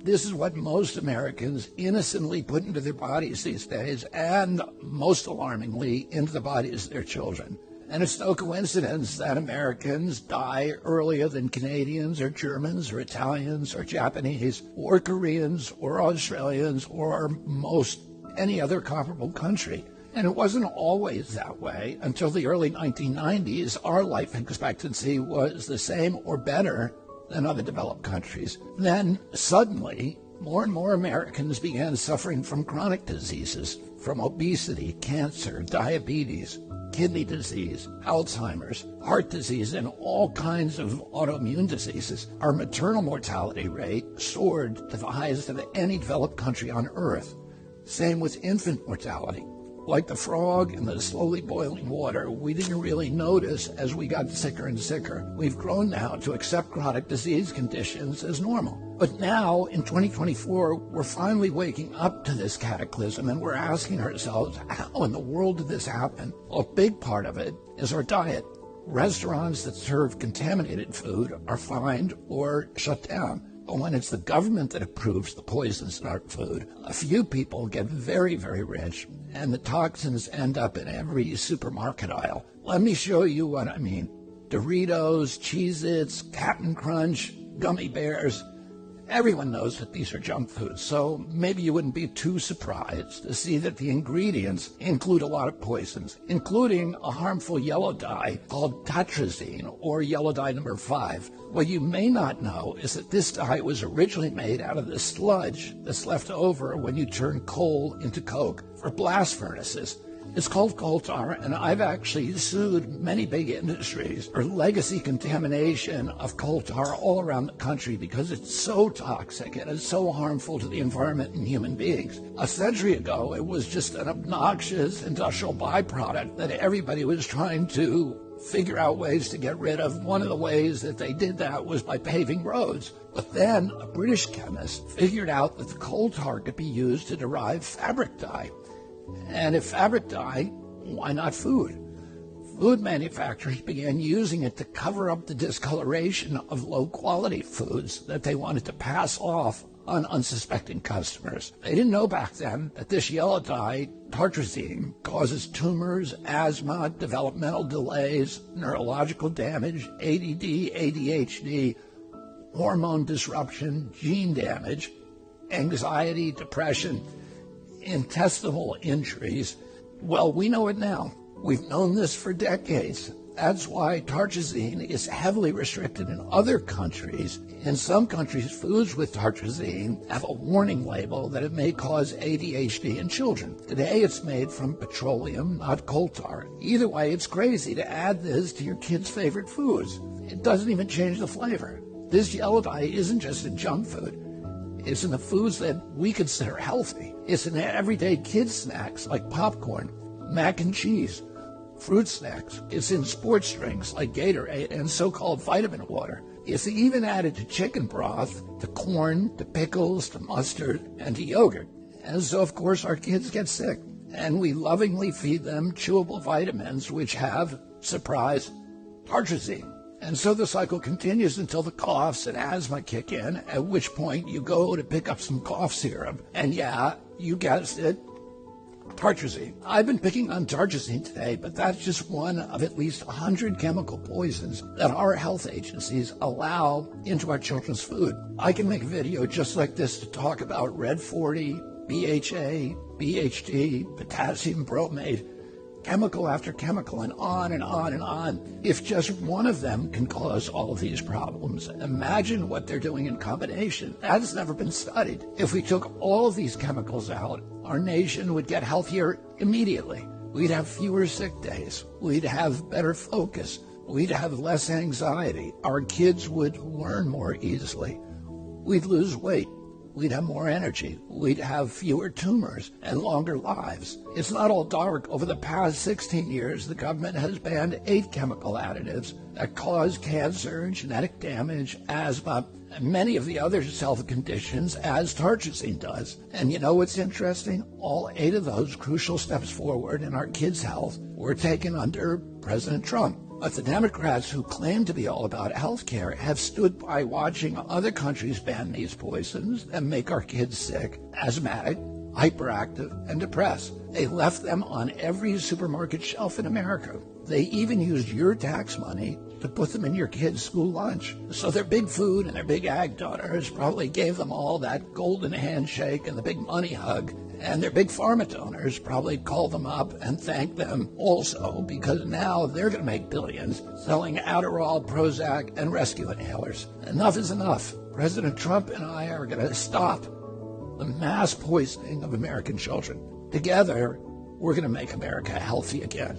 This is what most Americans innocently put into their bodies these days, and most alarmingly, into the bodies of their children. And it's no coincidence that Americans die earlier than Canadians or Germans or Italians or Japanese or Koreans or Australians or most any other comparable country. And it wasn't always that way. Until the early 1990s, our life expectancy was the same or better than other developed countries. Then, suddenly, more and more Americans began suffering from chronic diseases, from obesity, cancer, diabetes, kidney disease, Alzheimer's, heart disease, and all kinds of autoimmune diseases. Our maternal mortality rate soared to the highest of any developed country on earth. Same with infant mortality. Like the frog in the slowly boiling water, we didn't really notice as we got sicker and sicker. We've grown now to accept chronic disease conditions as normal. But now, in 2024, we're finally waking up to this cataclysm, and we're asking ourselves, how in the world did this happen? Well, a big part of it is our diet. Restaurants that serve contaminated food are fined or shut down. But when it's the government that approves the poisons in our food, a few people get very, very rich, and the toxins end up in every supermarket aisle. Let me show you what I mean. Doritos, Cheez-Its, Cap'n Crunch, gummy bears. Everyone knows that these are junk foods, so maybe you wouldn't be too surprised to see that the ingredients include a lot of poisons, including a harmful yellow dye called tartrazine, or yellow dye number 5. What you may not know is that this dye was originally made out of the sludge that's left over when you turn coal into coke for blast furnaces. It's called coal tar, and I've actually sued many big industries for legacy contamination of coal tar all around the country because it's so toxic and it's so harmful to the environment and human beings. A century ago, it was just an obnoxious industrial byproduct that everybody was trying to figure out ways to get rid of. One of the ways that they did that was by paving roads. But then a British chemist figured out that the coal tar could be used to derive fabric dye. And if fabric dye, why not food? Food manufacturers began using it to cover up the discoloration of low-quality foods that they wanted to pass off on unsuspecting customers. They didn't know back then that this yellow dye, tartrazine, causes tumors, asthma, developmental delays, neurological damage, ADD, ADHD, hormone disruption, gene damage, anxiety, depression, intestinal injuries. Well, we know it now. We've known this for decades. That's why tartrazine is heavily restricted in other countries. In some countries, foods with tartrazine have a warning label that it may cause ADHD in children. Today, it's made from petroleum, not coal tar. Either way, it's crazy to add this to your kids' favorite foods. It doesn't even change the flavor. This yellow dye isn't just in junk food. It's in the foods that we consider healthy. It's in everyday kids' snacks like popcorn, mac and cheese, fruit snacks. It's in sports drinks like Gatorade and so-called vitamin water. It's even added to chicken broth, to corn, to pickles, to mustard, and to yogurt. And so, of course, our kids get sick. And we lovingly feed them chewable vitamins which have, surprise, tartrazine. And so the cycle continues until the coughs and asthma kick in, at which point you go to pick up some cough syrup. And yeah, you guessed it, tartrazine. I've been picking on tartrazine today, but that's just one of at least 100 chemical poisons that our health agencies allow into our children's food. I can make a video just like this to talk about Red 40, BHA, BHD, potassium bromate, chemical after chemical, and on and on and on. If just one of them can cause all of these problems, imagine what they're doing in combination. That's never been studied. If we took all of these chemicals out, our nation would get healthier immediately. We'd have fewer sick days. We'd have better focus. We'd have less anxiety. Our kids would learn more easily. We'd lose weight. We'd have more energy. We'd have fewer tumors and longer lives. It's not all dark. Over the past 16 years, the government has banned 8 chemical additives that cause cancer, genetic damage, asthma, and many of the other health conditions, as tartrazine does. And you know what's interesting? All 8 of those crucial steps forward in our kids' health were taken under President Trump. But the Democrats who claim to be all about health care have stood by watching other countries ban these poisons and make our kids sick, asthmatic, hyperactive, and depressed. They left them on every supermarket shelf in America. They even used your tax money to put them in your kids' school lunch. So their big food and their big ag donors probably gave them all that golden handshake and the big money hug. And their big pharma donors probably called them up and thanked them also, because now they're going to make billions selling Adderall, Prozac, and rescue inhalers. Enough is enough. President Trump and I are going to stop the mass poisoning of American children. Together, we're going to make America healthy again.